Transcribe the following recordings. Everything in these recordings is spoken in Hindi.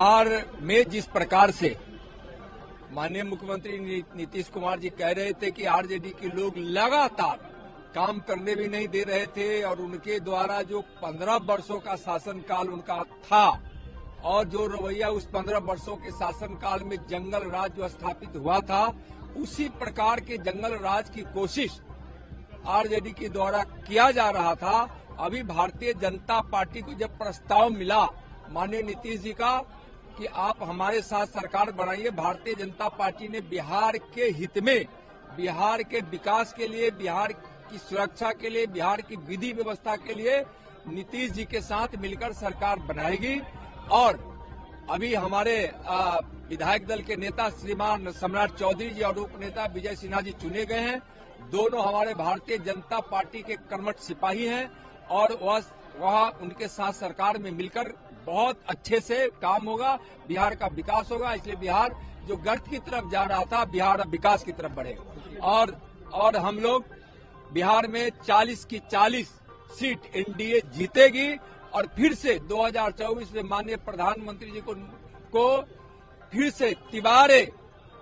बिहार में जिस प्रकार से माननीय मुख्यमंत्री नीतीश कुमार जी कह रहे थे कि आरजेडी के लोग लगातार काम करने भी नहीं दे रहे थे और उनके द्वारा जो 15 वर्षों का शासनकाल उनका था और जो रवैया उस 15 वर्षों के शासनकाल में जंगल राज जो स्थापित हुआ था, उसी प्रकार के जंगल राज की कोशिश आरजेडी के द्वारा किया जा रहा था। अभी भारतीय जनता पार्टी को जब प्रस्ताव मिला माननीय नीतीश जी का कि आप हमारे साथ सरकार बनाइए, भारतीय जनता पार्टी ने बिहार के हित में, बिहार के विकास के लिए, बिहार की सुरक्षा के लिए, बिहार की विधि व्यवस्था के लिए नीतीश जी के साथ मिलकर सरकार बनाएगी। और अभी हमारे विधायक दल के नेता श्रीमान सम्राट चौधरी जी और उप नेता विजय सिन्हा जी चुने गए हैं। दोनों हमारे भारतीय जनता पार्टी के कर्मठ सिपाही हैं और वह उनके साथ सरकार में मिलकर बहुत अच्छे से काम होगा, बिहार का विकास होगा। इसलिए बिहार जो गर्त की तरफ जा रहा था, बिहार अब विकास की तरफ बढ़ेगा। और हम लोग बिहार में 40 की 40 सीट एनडीए जीतेगी और फिर से 2024 में माननीय प्रधानमंत्री जी को फिर से तिबारे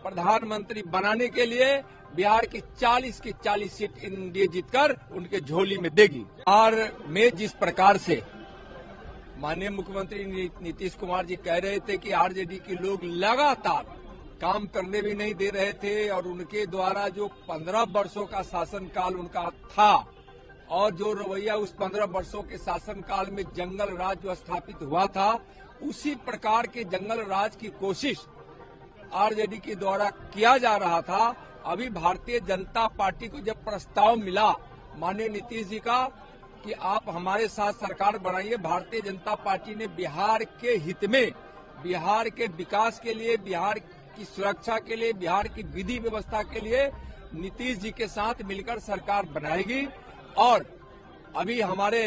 प्रधानमंत्री बनाने के लिए बिहार की 40 सीट एनडीए जीतकर उनके झोली में देगी। और में जिस प्रकार से माननीय मुख्यमंत्री नीतीश कुमार जी कह रहे थे कि आरजेडी के लोग लगातार काम करने भी नहीं दे रहे थे और उनके द्वारा जो 15 वर्षों का शासनकाल उनका था और जो रवैया उस 15 वर्षों के शासनकाल में जंगल राज जो स्थापित हुआ था, उसी प्रकार के जंगल राज की कोशिश आरजेडी के द्वारा किया जा रहा था। अभी भारतीय जनता पार्टी को जब प्रस्ताव मिला माननीय नीतीश जी का कि आप हमारे साथ सरकार बनाइए, भारतीय जनता पार्टी ने बिहार के हित में, बिहार के विकास के लिए, बिहार की सुरक्षा के लिए, बिहार की विधि व्यवस्था के लिए नीतीश जी के साथ मिलकर सरकार बनाएगी। और अभी हमारे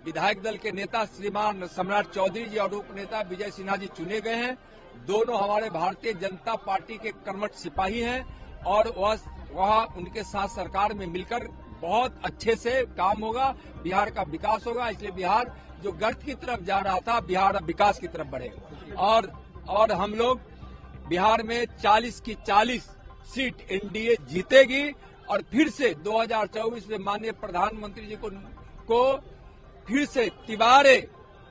विधायक दल के नेता श्रीमान सम्राट चौधरी जी और उप नेता विजय सिन्हा जी चुने गए हैं। दोनों हमारे भारतीय जनता पार्टी के कर्मठ सिपाही हैं और वह उनके साथ सरकार में मिलकर बहुत अच्छे से काम होगा, बिहार का विकास होगा। इसलिए बिहार जो गर्त की तरफ जा रहा था, बिहार अब विकास की तरफ बढ़ेगा। और हम लोग बिहार में 40 की 40 सीट एनडीए जीतेगी और फिर से 2024 में माननीय प्रधानमंत्री जी को फिर से तिबारे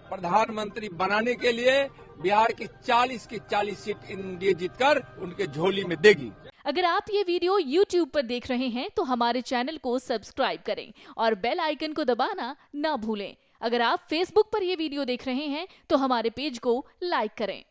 प्रधानमंत्री बनाने के लिए बिहार की 40 सीट एनडीए जीतकर उनके झोली में देगी। अगर आप ये वीडियो YouTube पर देख रहे हैं तो हमारे चैनल को सब्सक्राइब करें और बेल आइकन को दबाना ना भूलें। अगर आप Facebook पर ये वीडियो देख रहे हैं तो हमारे पेज को लाइक करें।